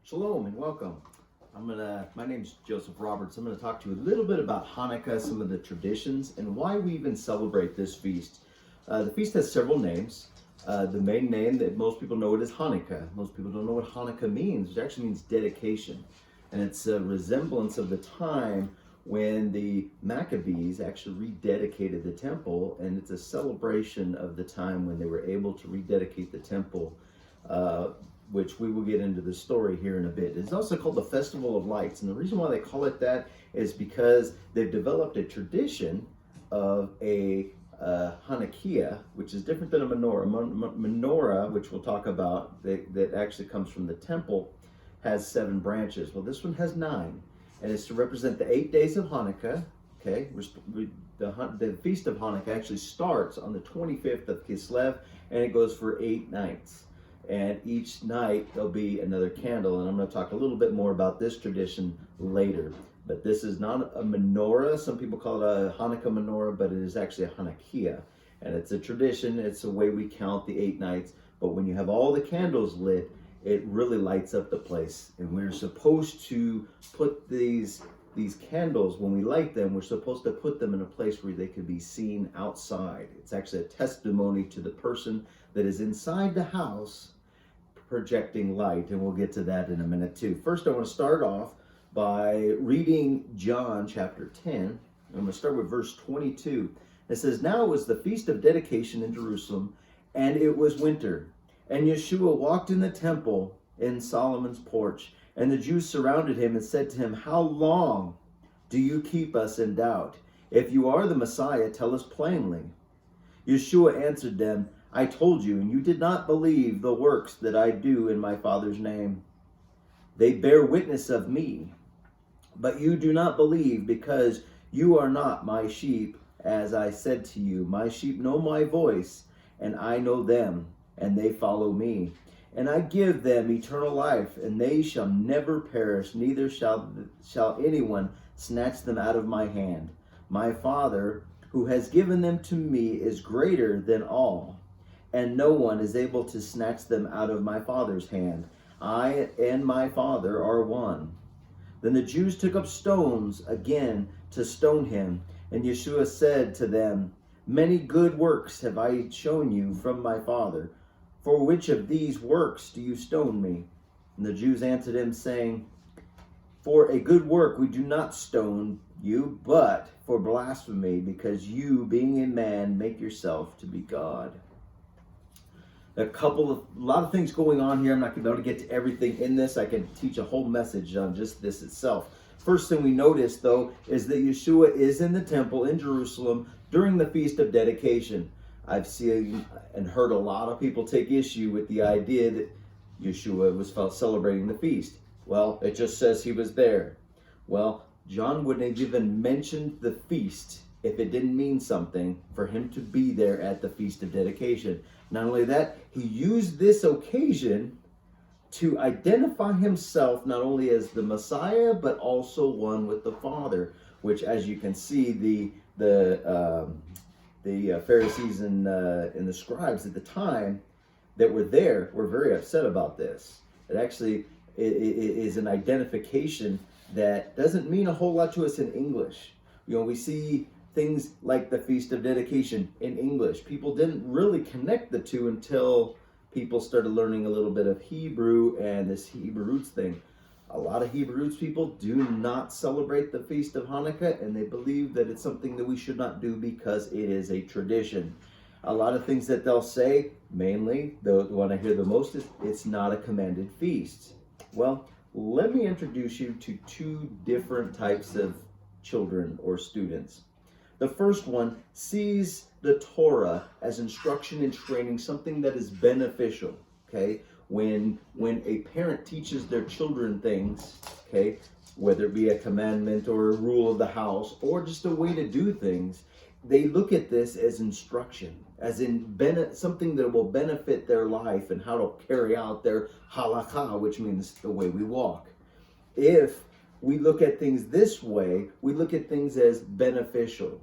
Shalom and welcome. My name's Joseph Roberts. I'm gonna talk to you a little bit about Hanukkah, some of the traditions, and why we even celebrate this feast. The feast has several names. The main name that most people know it is Hanukkah. Most people don't know what Hanukkah means. It actually means dedication. And it's a resemblance of the time when the Maccabees actually rededicated the temple, and it's a celebration of the time when they were able to rededicate the temple, which we will get into the story here in a bit. It's also called the Festival of Lights, and the reason why they call it that is because they've developed a tradition of a Hanukkah, which is different than a menorah. Menorah, which we'll talk about, that actually comes from the temple, has 7 branches. Well, this one has 9, and it's to represent the 8 days of Hanukkah. Okay, the Feast of Hanukkah actually starts on the 25th of Kislev, and it goes for 8 nights. And each night there'll be another candle, and I'm going to talk a little bit more about this tradition later. But this is not a menorah. Some people call it a Hanukkah menorah, but it is actually a Hanukkah. And it's a tradition. It's a way we count the 8 nights. But when you have all the candles lit, it really lights up the place. And we're supposed to put these candles, when we light them, we're supposed to put them in a place where they could be seen outside. It's actually a testimony to the person that is inside the house projecting light, and we'll get to that in a minute too. First, I want to start off by reading John chapter 10. I'm going to start with verse 22. It says, "Now it was the feast of dedication in Jerusalem, and it was winter. And Yeshua walked in the temple in Solomon's porch, and the Jews surrounded him and said to him, 'How long do you keep us in doubt? If you are the Messiah, tell us plainly.' Yeshua answered them, 'I told you, and you did not believe the works that I do in my Father's name. They bear witness of me, but you do not believe because you are not my sheep. As I said to you, my sheep know my voice, and I know them, and they follow me. And I give them eternal life, and they shall never perish, neither shall anyone snatch them out of my hand. My Father, who has given them to me, is greater than all, and no one is able to snatch them out of my Father's hand. I and my Father are one.' Then the Jews took up stones again to stone him, and Yeshua said to them, 'Many good works have I shown you from my Father. For which of these works do you stone me?' And the Jews answered him, saying, 'For a good work we do not stone you, but for blasphemy, because you, being a man, make yourself to be God.'" A lot of things going on here. I'm not going to be able to get to everything in this. I can teach a whole message on just this itself. First thing we notice, though, is that Yeshua is in the temple in Jerusalem during the Feast of Dedication. I've seen and heard a lot of people take issue with the idea that Yeshua was celebrating the feast. Well, it just says he was there. Well, John wouldn't have even mentioned the feast if it didn't mean something for him to be there at the Feast of Dedication. Not only that, he used this occasion to identify himself not only as the Messiah, but also one with the Father, which, as you can see, the Pharisees and the scribes at the time that were there were very upset about this. It actually is an identification that doesn't mean a whole lot to us in English. You know, we see things like the Feast of Dedication in English. People didn't really connect the two until people started learning a little bit of Hebrew and this Hebrew roots thing. A lot of Hebrew roots people do not celebrate the Feast of Hanukkah, and they believe that it's something that we should not do because it is a tradition. A lot of things that they'll say, mainly, the one I hear the most is, it's not a commanded feast. Well, let me introduce you to 2 different types of children or students. The first one sees the Torah as instruction and training, something that is beneficial, okay? When a parent teaches their children things, okay, whether it be a commandment or a rule of the house or just a way to do things, they look at this as instruction, as in something that will benefit their life and how to carry out their halakha, which means the way we walk. If we look at things this way, we look at things as beneficial.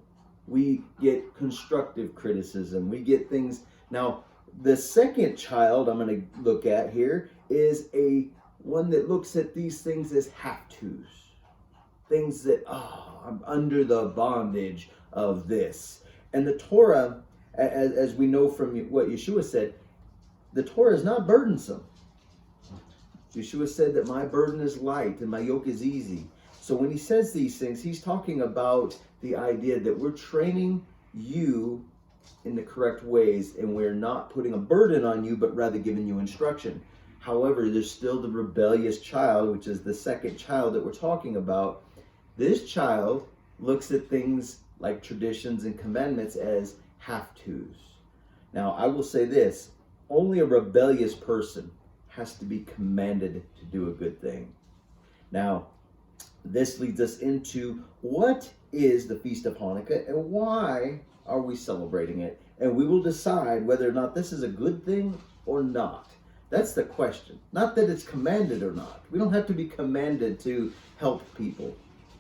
We get constructive criticism. We get things. Now, the second child I'm going to look at here is one that looks at these things as have-tos. Things that, I'm under the bondage of this. And the Torah, as we know from what Yeshua said, the Torah is not burdensome. Yeshua said that my burden is light and my yoke is easy. So when he says these things, he's talking about the idea that we're training you in the correct ways, and we're not putting a burden on you, but rather giving you instruction. However, there's still the rebellious child, which is the second child that we're talking about. This child looks at things like traditions and commandments as have-tos. Now, I will say this, only a rebellious person has to be commanded to do a good thing. Now, this leads us into what is the Feast of Hanukkah and why are we celebrating it? And we will decide whether or not this is a good thing or not. That's the question. Not that it's commanded or not. We don't have to be commanded to help people.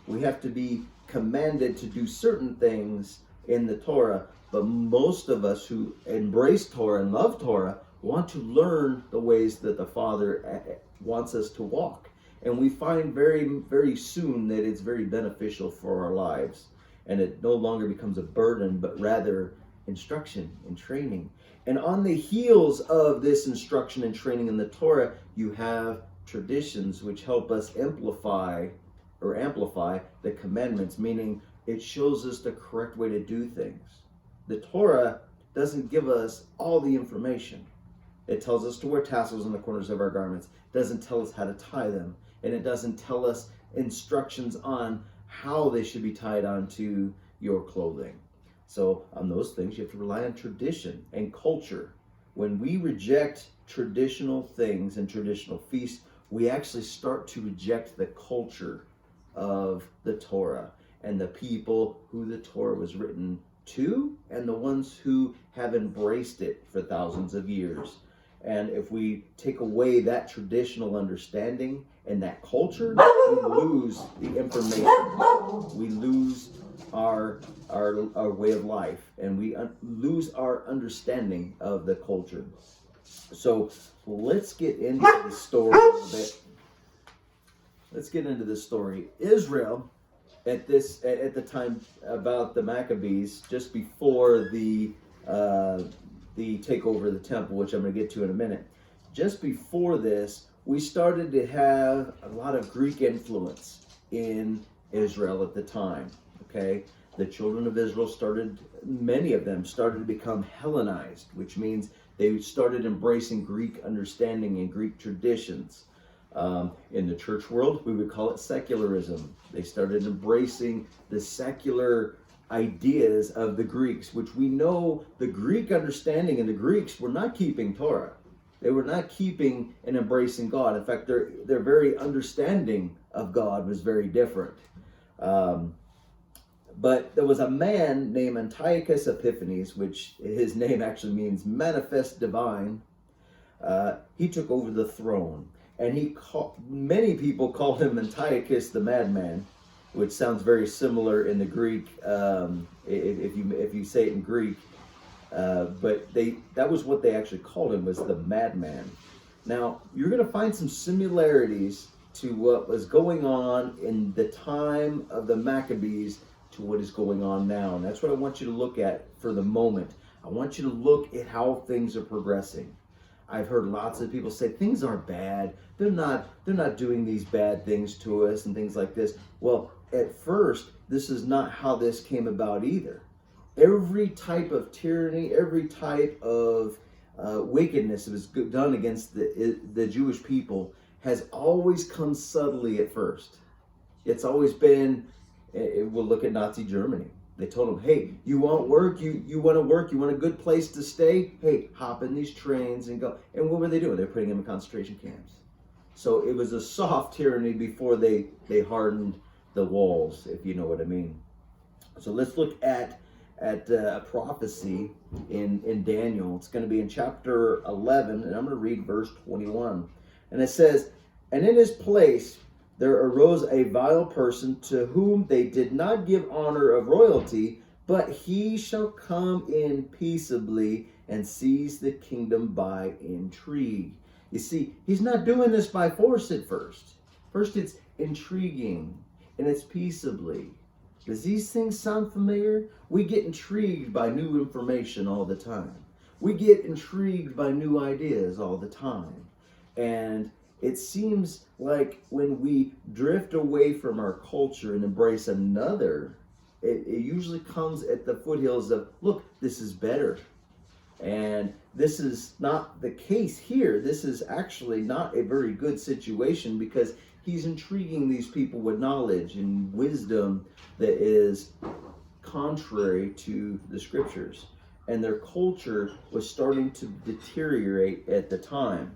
We have to be commanded to do certain things in the Torah. But most of us who embrace Torah and love Torah want to learn the ways that the Father wants us to walk. And we find very, very soon that it's very beneficial for our lives. And it no longer becomes a burden, but rather instruction and training. And on the heels of this instruction and training in the Torah, you have traditions which help us amplify the commandments, meaning it shows us the correct way to do things. The Torah doesn't give us all the information. It tells us to wear tassels on the corners of our garments. It doesn't tell us how to tie them. And it doesn't tell us instructions on how they should be tied onto your clothing. So on those things, you have to rely on tradition and culture. When we reject traditional things and traditional feasts, we actually start to reject the culture of the Torah and the people who the Torah was written to and the ones who have embraced it for thousands of years. And if we take away that traditional understanding and that culture, we lose the information. We lose our way of life, and we lose our understanding of the culture. So let's get into the story a little bit. Let's get into this story. Israel, at the time about the Maccabees, just before the takeover of the temple, which I'm going to get to in a minute. Just before this, we started to have a lot of Greek influence in Israel at the time. Okay, the children of Israel many of them started to become Hellenized, which means they started embracing Greek understanding and Greek traditions. In the church world, we would call it secularism. They started embracing the secular ideas of the Greeks, which we know the Greek understanding and the Greeks were not keeping Torah. They were not keeping and embracing God. In fact, their very understanding of God was very different. But there was a man named Antiochus Epiphanes, which his name actually means manifest divine. He took over the throne, and many people call him Antiochus the madman, which sounds very similar in the Greek, if you say it in Greek. But that was what they actually called him, was the madman. Now, you're going to find some similarities to what was going on in the time of the Maccabees to what is going on now. And that's what I want you to look at for the moment. I want you to look at how things are progressing. I've heard lots of people say things aren't bad. They're not doing these bad things to us and things like this. Well, at first, this is not how this came about either. Every type of tyranny, every type of wickedness that was done against the Jewish people has always come subtly at first. It's always been, we'll look at Nazi Germany. They told them, hey, you want work? You want to work? You want a good place to stay? Hey, hop in these trains and go. And what were they doing? They're putting them in concentration camps. So it was a soft tyranny before they hardened the walls, if you know what I mean. So let's look at a prophecy in Daniel. It's going to be in chapter 11, and I'm going to read verse 21. And it says, and in his place there arose a vile person to whom they did not give honor of royalty, but he shall come in peaceably and seize the kingdom by intrigue. You see, he's not doing this by force at first. First, it's intriguing and it's peaceably. Does these things sound familiar? We get intrigued by new information all the time. We get intrigued by new ideas all the time. And it seems like when we drift away from our culture and embrace another, it usually comes at the foothills of, look, this is better. And this is not the case here. This is actually not a very good situation, because he's intriguing these people with knowledge and wisdom that is contrary to the scriptures. And their culture was starting to deteriorate at the time.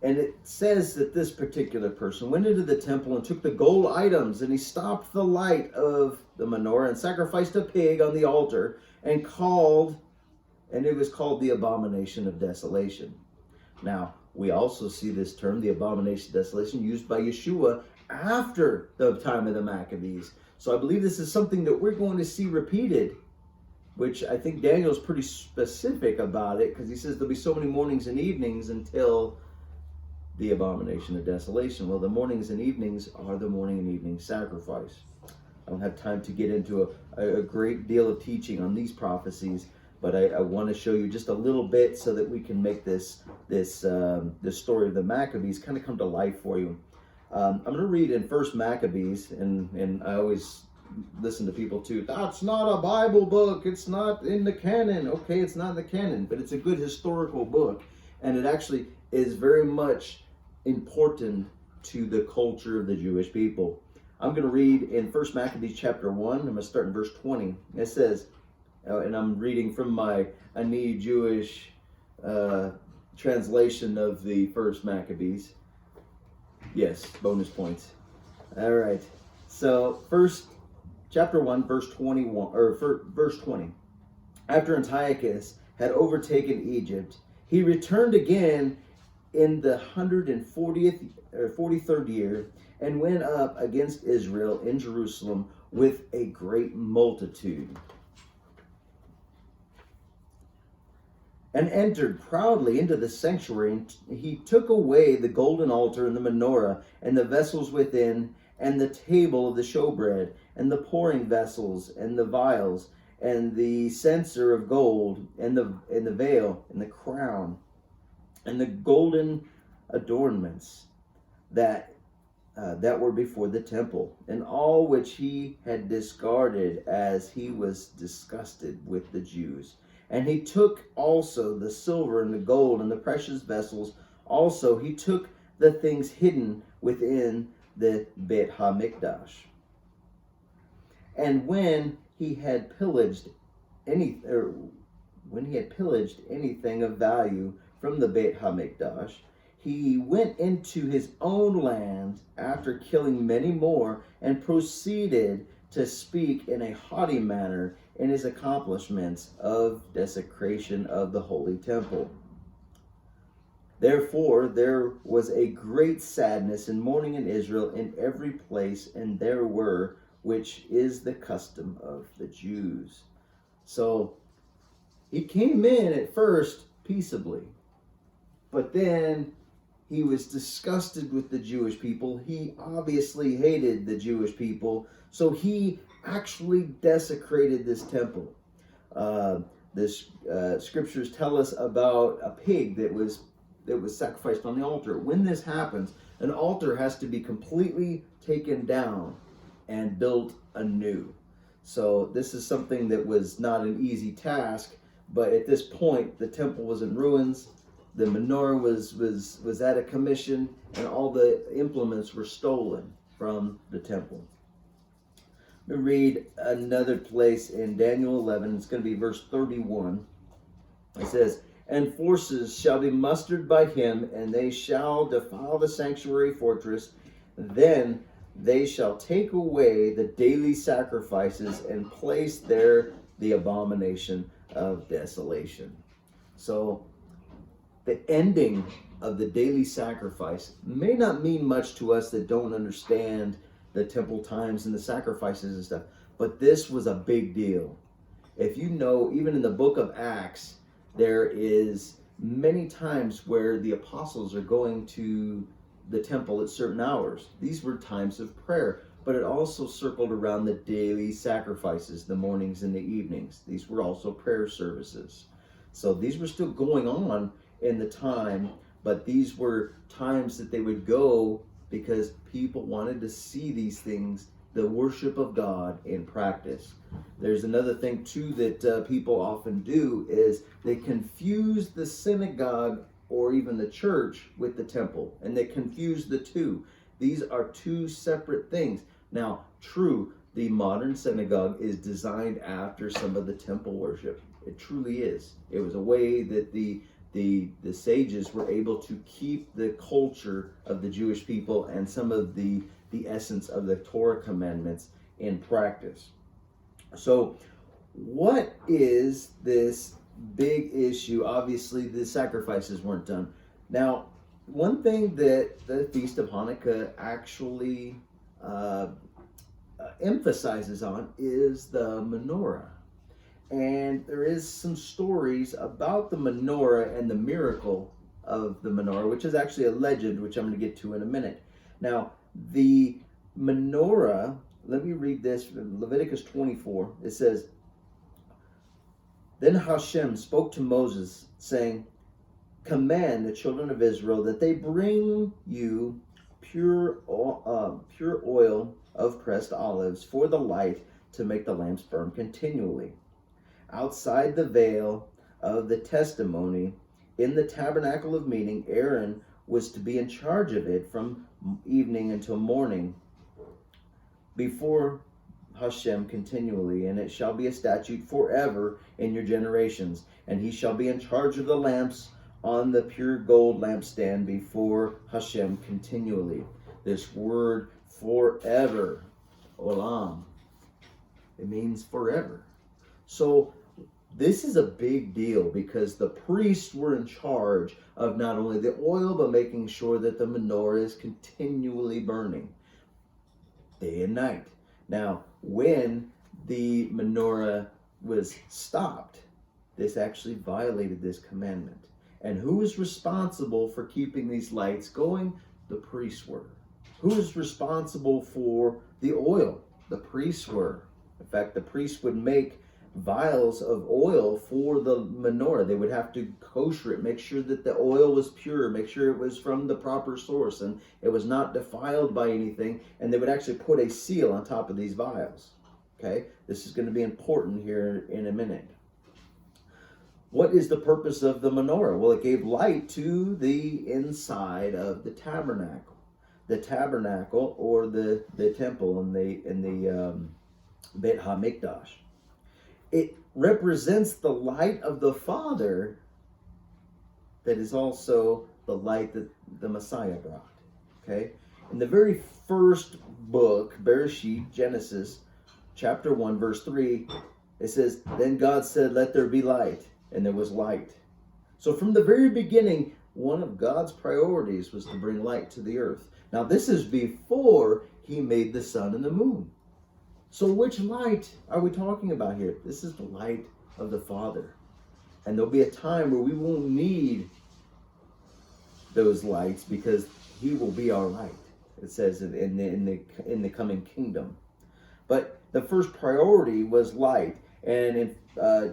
And it says that this particular person went into the temple and took the gold items, and he stopped the light of the menorah and sacrificed a pig on the altar, and it was called the abomination of desolation. Now, we also see this term, the abomination of desolation, used by Yeshua after the time of the Maccabees. So I believe this is something that we're going to see repeated, which I think Daniel's pretty specific about it, because he says there'll be so many mornings and evenings until the abomination of desolation. Well, the mornings and evenings are the morning and evening sacrifice. I don't have time to get into a great deal of teaching on these prophecies, but I want to show you just a little bit so that we can make this story of the Maccabees kind of come to life for you. I'm going to read in First Maccabees, and I always listen to people too. That's not a Bible book. It's not in the canon. Okay, it's not in the canon, but it's a good historical book, and it actually is very much important to the culture of the Jewish people. I'm going to read in First Maccabees chapter 1. I'm going to start in verse 20. It says, and I'm reading from my Ani Jewish translation of the First Maccabees. Yes, bonus points. All right. So, first chapter 1, verse 21, or verse 20. After Antiochus had overtaken Egypt, he returned again in the 43rd year, and went up against Israel in Jerusalem with a great multitude, and entered proudly into the sanctuary. And he took away the golden altar and the menorah and the vessels within, and the table of the showbread, and the pouring vessels, and the vials, and the censer of gold, and the veil, and the crown, and the golden adornments that were before the temple, and all which he had discarded, as he was disgusted with the Jews. And he took also the silver and the gold and the precious vessels. Also he took the things hidden within the Beit HaMikdash. And when he had pillaged anything of value from the Beit HaMikdash, he went into his own land after killing many more, and proceeded to speak in a haughty manner in his accomplishments of desecration of the holy temple. Therefore there was a great sadness and mourning in Israel in every place, and there were, which is the custom of the Jews. So he came in at first peaceably, but then he was disgusted with the Jewish people. He obviously hated the Jewish people, so he actually desecrated this temple. Scriptures tell us about a pig that was sacrificed on the altar. When this happens, an altar has to be completely taken down and built anew. So this is something that was not an easy task, but at this point the temple was in ruins. The menorah was at a commission, and all the implements were stolen from the temple. Let me read another place in Daniel 11. It's going to be verse 31. It says, "And forces shall be mustered by him, and they shall defile the sanctuary fortress. Then they shall take away the daily sacrifices, and place there the abomination of desolation." So the ending of the daily sacrifice may not mean much to us that don't understand the temple times and the sacrifices and stuff, but this was a big deal. If you know, even in the book of Acts, there is many times where the apostles are going to the temple at certain hours. These were times of prayer, but it also circled around the daily sacrifices, the mornings and the evenings. These were also prayer services. So these were still going on in the time, but these were times that they would go because people wanted to see these things, the worship of God in practice. There's another thing too that people often do is they confuse the synagogue or even the church with the temple, and they confuse the two. These are two separate things. Now, true, the modern synagogue is designed after some of the temple worship. It truly is. It was a way that the sages were able to keep the culture of the Jewish people and some of the essence of the Torah commandments in practice. So what is this big issue? Obviously, the sacrifices weren't done. Now, one thing that the Feast of Hanukkah actually emphasizes on is the menorah. And there is some stories about the menorah and the miracle of the menorah, which is actually a legend, which I'm going to get to in a minute. Now, the menorah, let me read this from Leviticus 24. It says, "Then Hashem spoke to Moses, saying, command the children of Israel that they bring you pure oil of pressed olives for the light to make the lamps burn continually. Outside the veil of the testimony in the tabernacle of meeting, Aaron was to be in charge of it from evening until morning before Hashem continually, and it shall be a statute forever in your generations. And he shall be in charge of the lamps on the pure gold lampstand before Hashem continually." This word forever, olam, it means forever. So this is a big deal because the priests were in charge of not only the oil, but making sure that the menorah is continually burning day and night. Now, when the menorah was stopped, this actually violated this commandment. And who is responsible for keeping these lights going? The priests were. Who is responsible for the oil? The priests were. In fact, the priests would make vials of oil for the menorah. They would have to kosher it, make sure that the oil was pure, make sure it was from the proper source and it was not defiled by anything. And they would actually put a seal on top of these vials. Okay, this is going to be important here in a minute. What is the purpose of the menorah? Well, it gave light to the inside of the tabernacle. The tabernacle, or the temple in the Beit HaMikdash. It represents the light of the Father that is also the light that the Messiah brought. Okay? In the very first book, Bereshit, Genesis, chapter 1, verse 3, it says, "Then God said, let there be light, and there was light." So from the very beginning, one of God's priorities was to bring light to the earth. Now this is before he made the sun and the moon. So which light are we talking about here? This is the light of the Father. And there'll be a time where we won't need those lights because he will be our light. It says in the coming kingdom. But the first priority was light. And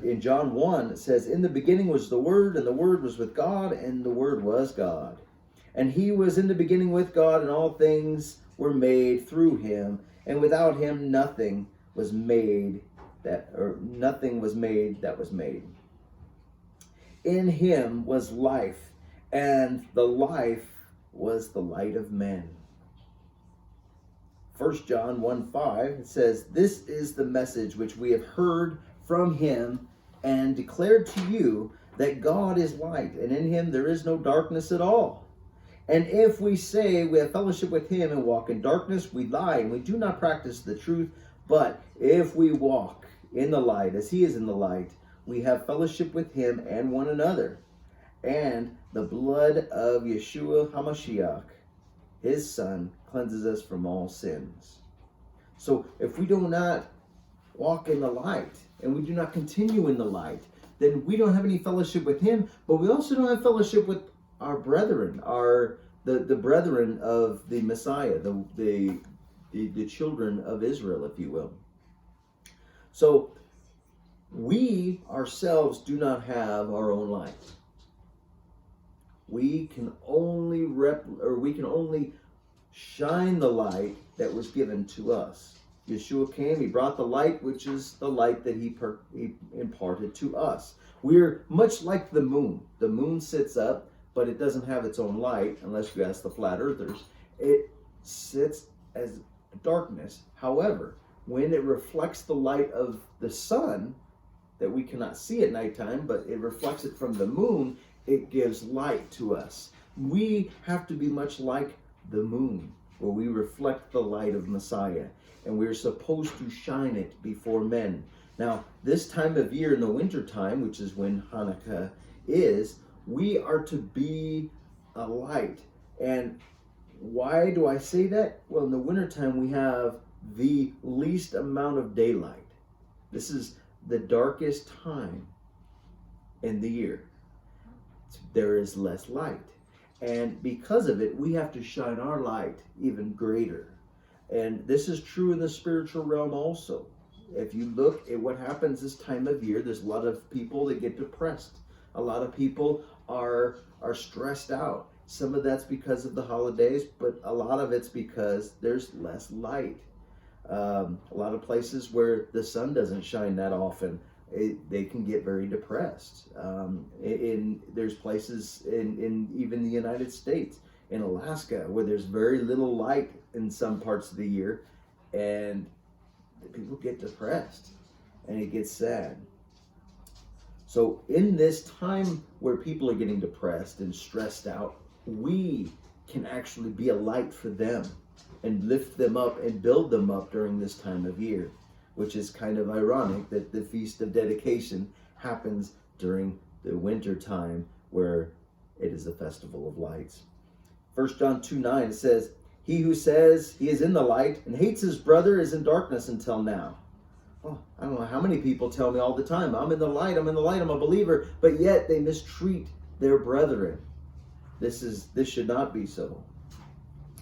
in John 1, it says, "In the beginning was the Word, and the Word was with God, and the Word was God. And he was in the beginning with God, and all things were made through him. And without him nothing was made that was made. In him was life, and the life was the light of men." 1 John 1:5, it says, "This is the message which we have heard from him and declared to you, that God is light, and in him there is no darkness at all. And if we say we have fellowship with him and walk in darkness, we lie and we do not practice the truth. But if we walk in the light as he is in the light, we have fellowship with him and one another. And the blood of Yeshua HaMashiach, his son, cleanses us from all sins." So if we do not walk in the light and we do not continue in the light, then we don't have any fellowship with him, but we also don't have fellowship with our brethren, the brethren of the Messiah, the children of Israel, if you will. So we ourselves do not have our own light. We can only shine the light that was given to us. Yeshua came, he brought the light, which is the light that he imparted to us. We're much like the moon. The moon sits up, but it doesn't have its own light, unless you ask the flat earthers. It sits as darkness. However, when it reflects the light of the sun, that we cannot see at nighttime, but it reflects it from the moon, it gives light to us. We have to be much like the moon, where we reflect the light of Messiah, and we're supposed to shine it before men. Now, this time of year in the winter time, which is when Hanukkah is, we are to be a light. And why do I say that? Well, in the wintertime, we have the least amount of daylight. This is the darkest time in the year. There is less light. And because of it, we have to shine our light even greater. And this is true in the spiritual realm also. If you look at what happens this time of year, there's a lot of people that get depressed. A lot of people are stressed out. Some of that's because of the holidays, but a lot of it's because there's less light. A lot of places where the sun doesn't shine that often, they can get very depressed. There's places in even the United States, in Alaska, where there's very little light in some parts of the year, and people get depressed, and it gets sad. So in this time where people are getting depressed and stressed out, we can actually be a light for them and lift them up and build them up during this time of year, which is kind of ironic that the Feast of Dedication happens during the winter time, where it is a festival of lights. 1 John 2:9 says, "He who says he is in the light and hates his brother is in darkness until now." Oh, I don't know how many people tell me all the time, I'm in the light, I'm a believer, but yet they mistreat their brethren. This should not be so.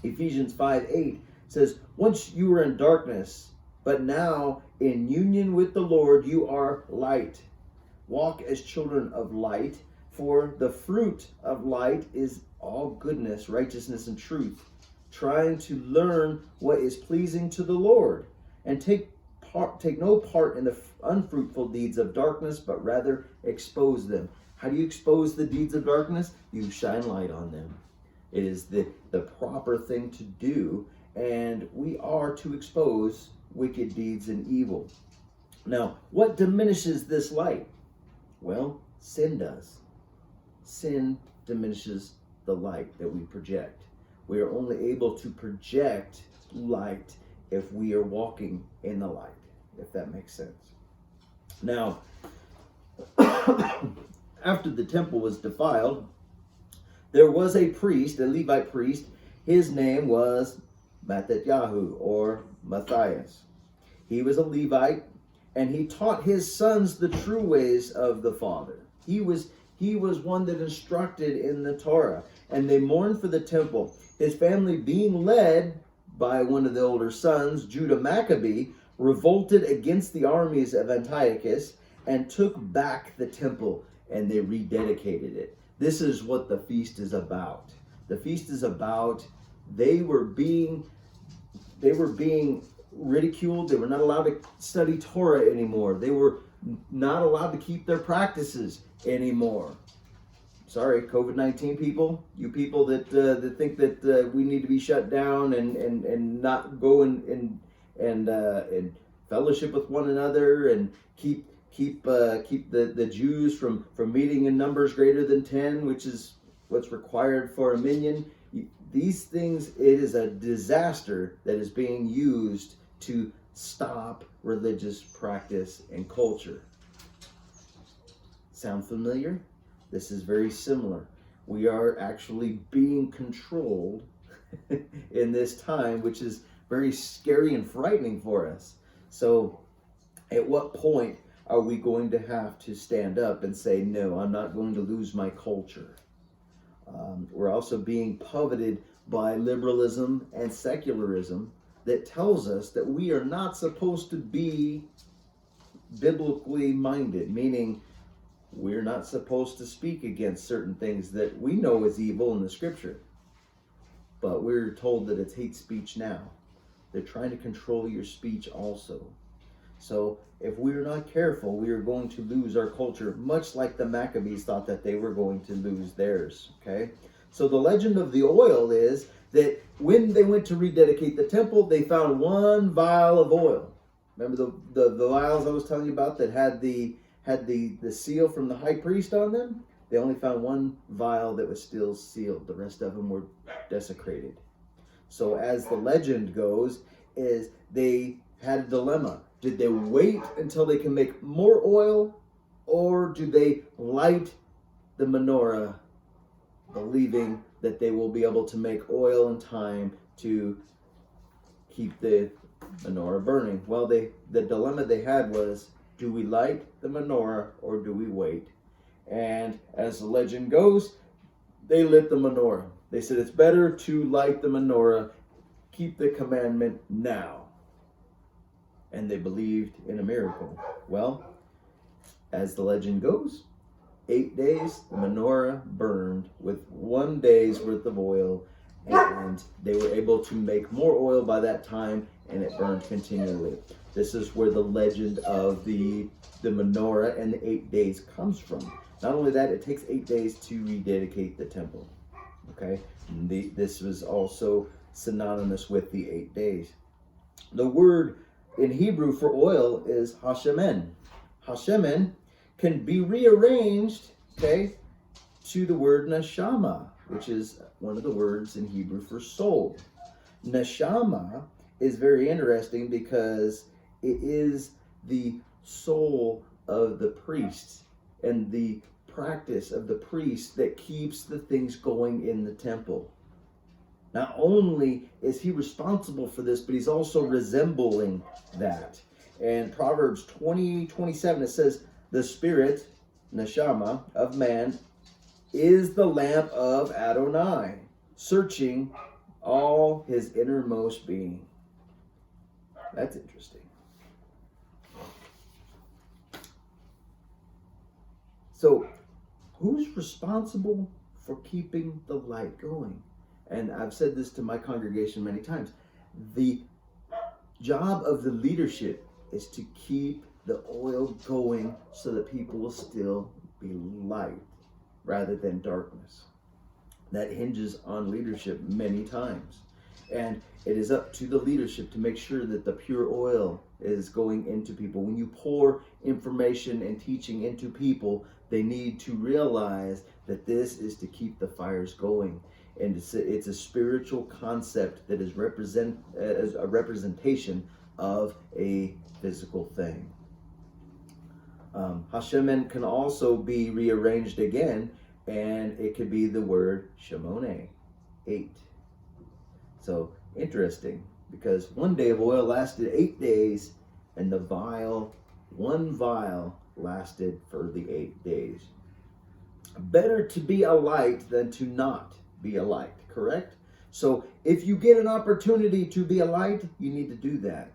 Ephesians 5:8 says, "Once you were in darkness, but now in union with the Lord you are light. Walk as children of light, for the fruit of light is all goodness, righteousness, and truth, trying to learn what is pleasing to the Lord, and take no part in the unfruitful deeds of darkness, but rather expose them." How do you expose the deeds of darkness? You shine light on them. It is the proper thing to do, and we are to expose wicked deeds and evil. Now, what diminishes this light? Well, sin does. Sin diminishes the light that we project. We are only able to project light if we are walking in the light, if that makes sense. Now, after the temple was defiled, there was a priest, a Levite priest. His name was Mattatyahu, or Matthias. He was a Levite, and he taught his sons the true ways of the Father. He was one that instructed in the Torah, and they mourned for the temple. His family, being led by one of the older sons, Judah Maccabee, revolted against the armies of Antiochus and took back the temple, and they rededicated it. This is what the feast is about. The feast is about they were being ridiculed. They were not allowed to study Torah anymore. They were not allowed to keep their practices anymore. Sorry, COVID-19 people, you people that think that we need to be shut down and not go and fellowship with one another and keep the Jews from meeting in numbers greater than 10, which is what's required for a minyan. These things, it is a disaster that is being used to stop religious practice and culture. Sound familiar? This is very similar. We are actually being controlled in this time, which is very scary and frightening for us. So at what point are we going to have to stand up and say, no, I'm not going to lose my culture? We're also being coveted by liberalism and secularism that tells us that we are not supposed to be biblically minded, meaning we're not supposed to speak against certain things that we know is evil in the scripture. But we're told that it's hate speech now. They're trying to control your speech also. So if we're not careful, we are going to lose our culture, much like the Maccabees thought that they were going to lose theirs. Okay? So the legend of the oil is that when they went to rededicate the temple, they found one vial of oil. Remember the vials I was telling you about that had the seal from the high priest on them? They only found one vial that was still sealed. The rest of them were desecrated. So as the legend goes, is they had a dilemma. Did they wait until they can make more oil, or do they light the menorah, believing that they will be able to make oil in time to keep the menorah burning? Well, the dilemma they had was, do we light the menorah or do we wait? And as the legend goes, they lit the menorah. They said it's better to light the menorah, keep the commandment now. And they believed in a miracle. Well, as the legend goes, 8 days the menorah burned with 1 day's worth of oil, and they were able to make more oil by that time, and it burned continually. This is where the legend of the menorah and the 8 days comes from. Not only that, it takes 8 days to rededicate the temple. Okay, this was also synonymous with the 8 days. The word in Hebrew for oil is hashemen. Hashemen can be rearranged, okay, to the word neshama, which is one of the words in Hebrew for soul. Neshama is very interesting because it is the soul of the priest and the practice of the priest that keeps the things going in the temple. Not only is he responsible for this, but he's also resembling that. And Proverbs 20:27, it says, the spirit, neshama, of man is the lamp of Adonai, searching all his innermost being. That's interesting. So, who's responsible for keeping the light going? And I've said this to my congregation many times. The job of the leadership is to keep the oil going so that people will still be light rather than darkness. That hinges on leadership many times. And it is up to the leadership to make sure that the pure oil is going into people. When you pour information and teaching into people, they need to realize that this is to keep the fires going. And it's a spiritual concept that is as a representation of a physical thing. Hashemen can also be rearranged again, and it could be the word shemone, 8. So interesting, because 1 day of oil lasted 8 days, and one vial lasted for the 8 days. Better to be a light than to not be a light, correct? So if you get an opportunity to be a light, you need to do that.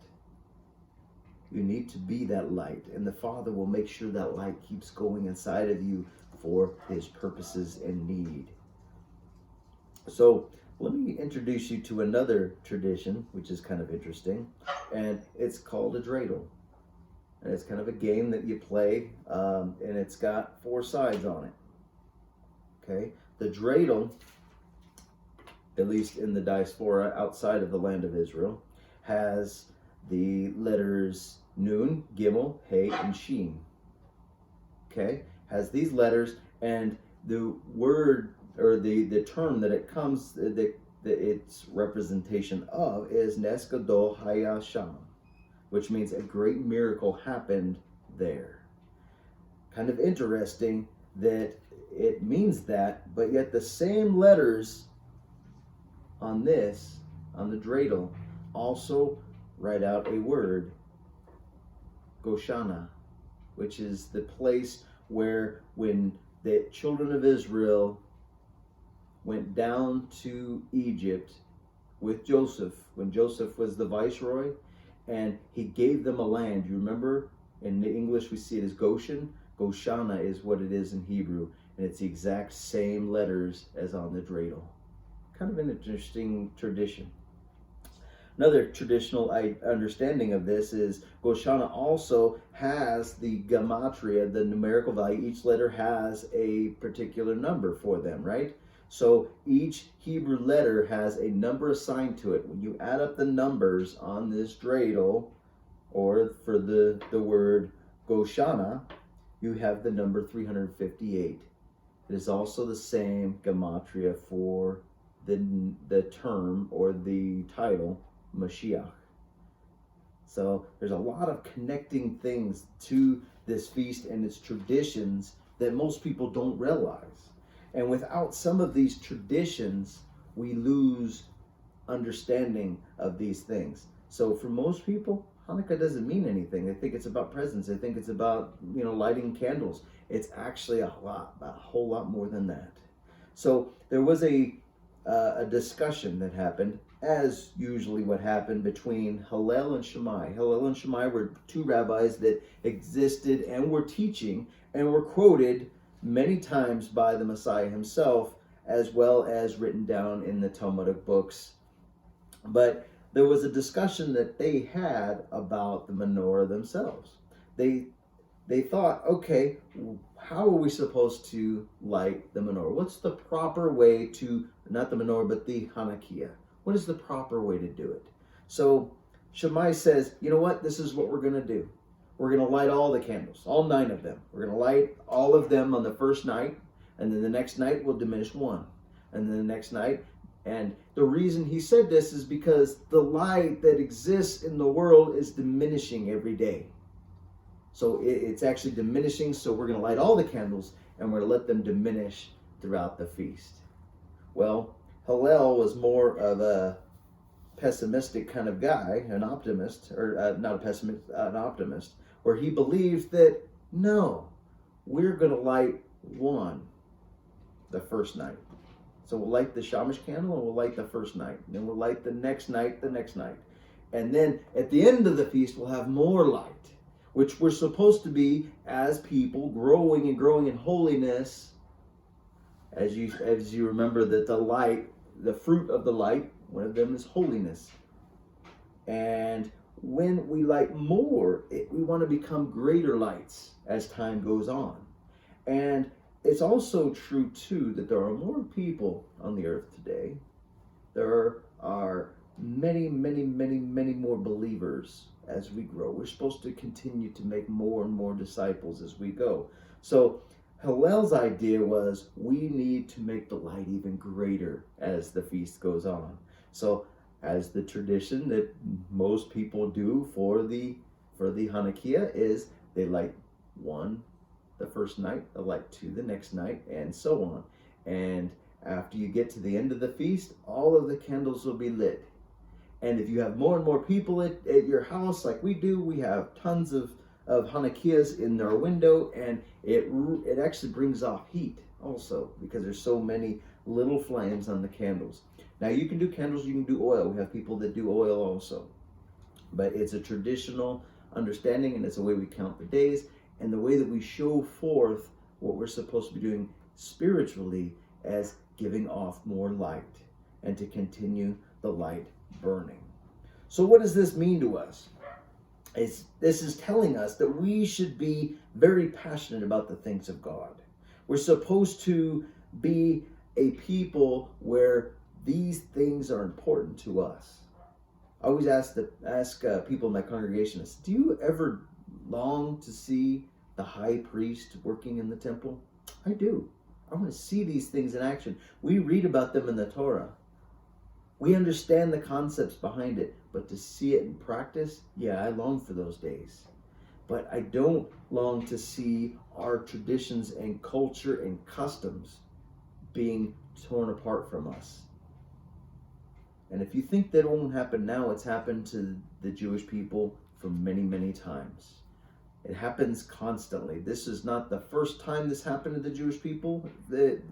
You need to be that light, and the Father will make sure that light keeps going inside of you for his purposes and need. So let me introduce you to another tradition, which is kind of interesting, and it's called a dreidel. And it's kind of a game that you play, and it's got 4 sides on it. Okay, the dreidel, at least in the diaspora outside of the land of Israel, has the letters Nun, Gimel, Hey, and Shin. Okay, has these letters, and the word or the term that it comes, that its representation of is Nes Gadol Haya Sham, which means a great miracle happened there. Kind of interesting that it means that, but yet the same letters on the dreidel, also write out a word, Goshana, which is the place where when the children of Israel went down to Egypt with Joseph, when Joseph was the viceroy, and he gave them a land. You remember, in the English we see it as Goshen. Goshana is what it is in Hebrew, and it's the exact same letters as on the dreidel. Kind of an interesting tradition. Another traditional understanding of this is Goshana also has the gematria, the numerical value. Each letter has a particular number for them, right? So each Hebrew letter has a number assigned to it. When you add up the numbers on this dreidel, or for the word Goshana, you have the number 358. It is also the same gematria for the term or the title Mashiach. So there's a lot of connecting things to this feast and its traditions that most people don't realize. And without some of these traditions, we lose understanding of these things. So for most people, Hanukkah doesn't mean anything. They think it's about presents. They think it's about, lighting candles. It's actually a whole lot more than that. So there was a discussion that happened, as usually what happened, between Hillel and Shammai. Hillel and Shammai were two rabbis that existed and were teaching and were quoted many times by the Messiah himself, as well as written down in the Talmudic books. But there was a discussion that they had about the menorah themselves. They thought, okay, how are we supposed to light the menorah? What's the proper way to, not the menorah, but the Hanukkah? What is the proper way to do it? So Shammai says, you know what? This is what we're going to do. We're going to light all the candles, all 9 of them. We're going to light all of them on the first night, and then the next night we'll diminish 1. And then the next night. And the reason he said this is because the light that exists in the world is diminishing every day. So it's actually diminishing, so we're going to light all the candles, and we're going to let them diminish throughout the feast. Well, Hillel was more of a pessimistic kind of guy, an optimist, or not a pessimist, an optimist, where he believed that, no, we're going to light 1 the first night. So we'll light the Shamash candle, and we'll light the first night. And then we'll light the next night. And then at the end of the feast, we'll have more light, which we're supposed to be as people growing in holiness. As you remember that the light, the fruit of the light, one of them is holiness. And when we light more, we want to become greater lights as time goes on. And it's also true, too, that there are more people on the earth today. There are many, many, many, many more believers as we grow. We're supposed to continue to make more and more disciples as we go. So Hillel's idea was we need to make the light even greater as the feast goes on. So as the tradition that most people do for the Hanukkah is they light 1 the first night, they'll light 2 the next night, and so on. And after you get to the end of the feast, all of the candles will be lit. And if you have more and more people at your house, like we do, we have tons of Hanukkahs in our window, and it actually brings off heat also, because there's so many little flames on the candles. Now you can do candles, you can do oil. We have people that do oil also. But it's a traditional understanding, and it's a way we count the days, and the way that we show forth what we're supposed to be doing spiritually as giving off more light and to continue the light burning. So what does this mean to us? This is telling us that we should be very passionate about the things of God. We're supposed to be a people where these things are important to us. I always ask people in my congregation, do you ever long to see the high priest working in the temple? I do. I want to see these things in action. We read about them in the Torah. We understand the concepts behind it, but to see it in practice, I long for those days. But I don't long to see our traditions and culture and customs being torn apart from us. And if you think that won't happen now, it's happened to the Jewish people for many, many times. It happens constantly. This is not the first time this happened to the Jewish people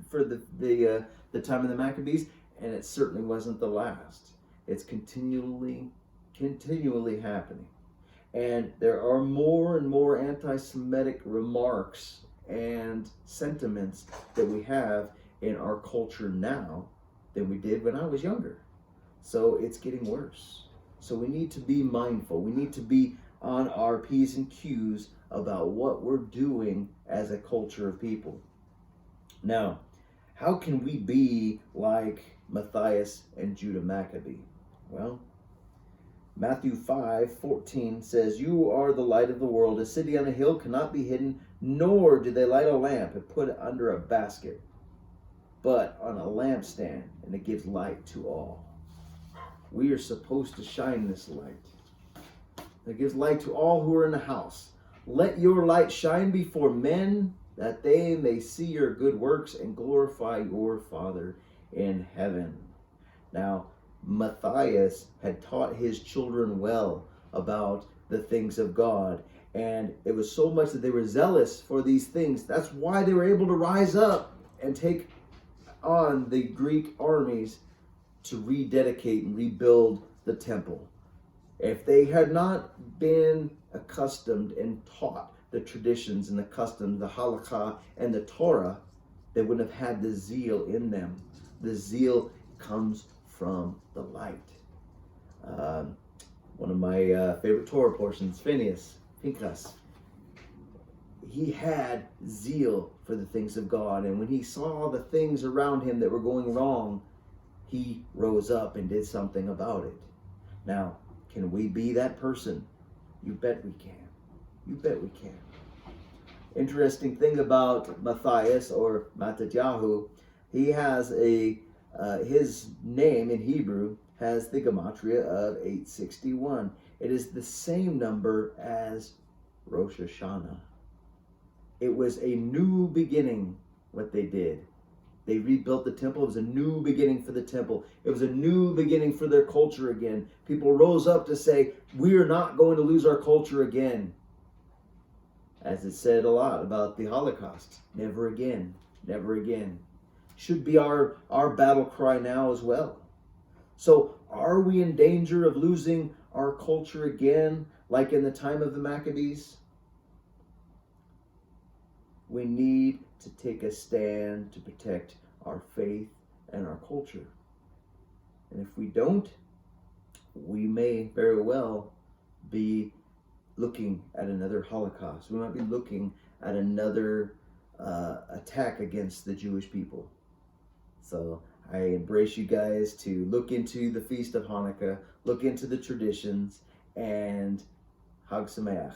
for the time of the Maccabees, and it certainly wasn't the last. It's continually happening. And there are more and more anti-Semitic remarks and sentiments that we have in our culture now than we did when I was younger. So it's getting worse. So we need to be mindful. We need to be on our P's and Q's about what we're doing as a culture of people. Now, how can we be like Matthias and Judah Maccabee? Well, Matthew 5:14 says, "You are the light of the world. A city on a hill cannot be hidden, nor do they light a lamp and put it under a basket, but on a lampstand, and it gives light to all." We are supposed to shine this light. It gives light to all who are in the house. "Let your light shine before men, that they may see your good works and glorify your Father in heaven." Now, Matthias had taught his children well about the things of God, and it was so much that they were zealous for these things. That's why they were able to rise up and take on the Greek armies to rededicate and rebuild the temple. If they had not been accustomed and taught the traditions and the customs, the halakha and the Torah, they wouldn't have had the zeal in them. The zeal comes from the light. One of my favorite Torah portions, Pinchas, he had zeal for the things of God, and when he saw the things around him that were going wrong, he rose up and did something about it. Now, can we be that person? You bet we can. You bet we can. Interesting thing about Matthias, or Mattatyahu, he has his name in Hebrew has the gematria of 861. It is the same number as Rosh Hashanah. It was a new beginning, what they did. They rebuilt the temple. It was a new beginning for the temple. It was a new beginning for their culture again. People rose up to say, we are not going to lose our culture again. As it said a lot about the Holocaust. Never again. Never again. Should be our battle cry now as well. So are we in danger of losing our culture again, like in the time of the Maccabees? We need to take a stand to protect our faith and our culture. And if we don't, we may very well be looking at another Holocaust. We might be looking at another attack against the Jewish people. So I embrace you guys to look into the Feast of Hanukkah, look into the traditions, and Hag Sameach.